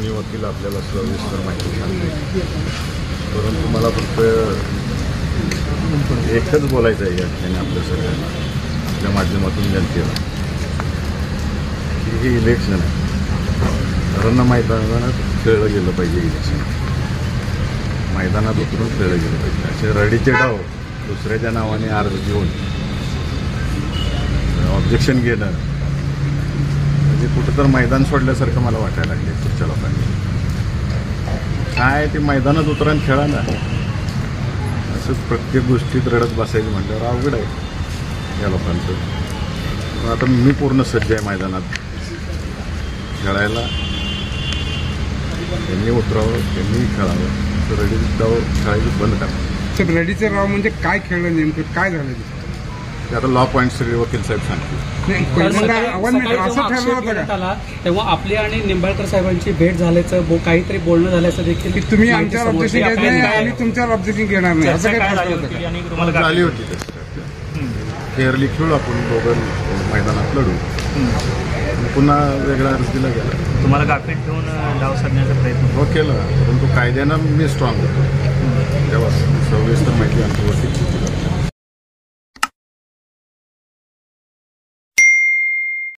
दोन्ही वकील आपल्याला सविस्तर माहिती सांगते, परंतु मला फक्त एकच बोलायचं आहे या ठिकाणी आपल्या सगळ्यांना, आपल्या माध्यमातून जनतेला, की हे इलेक्शन आहे, कारण मैदानात खेळलं गेलं पाहिजे. इलेक्शन मैदानात उतरून खेळलं गेलं पाहिजे. असे रडीचे डाव दुसऱ्याच्या नावाने अर्ज घेऊन ऑब्जेक्शन घेणं म्हणजे कुठं तर मैदान सोडल्यासारखं मला वाटायला लागले पुढच्या लोकांनी. काय ते मैदानात उतरून खेळा ना, असं प्रत्येक गोष्टीत रडत बसायचं म्हटल्यावर अवघड आहे या लोकांचं. पण आता मी पूर्ण सज्ज आहे मैदानात खेळायला. त्यांनी उतरावं, त्यांनी खेळावं, तर रडीचे डाव खेळायचं बंद करावं. रडीचे राव म्हणजे काय खेळलं, नेमकं काय झालं ते आता लॉ पॉईंट सगळे वकील साहेब सांगतील. असं ठरलं होतं का तेव्हा आपली आणि निंबाळकर साहेबांची भेट झाल्याचं काहीतरी बोलणं झाल्याचं देखील की तुम्ही आमच्यावर ऑब्जेक्शन घेत नाही आणि तुमच्यावर ऑब्जेक्शन घेणार नाही, असं काय ठरलं होतं का? आली होती फेअरली खेळू आपण दोघं मैदानात लढू, पुन्हा वेगळा अर्ज दिला गेला. तुम्हाला गाफीत ठेवून डाव साधण्याचा प्रयत्न हो केला, परंतु कायद्यानं मी स्ट्रॉंग होतो.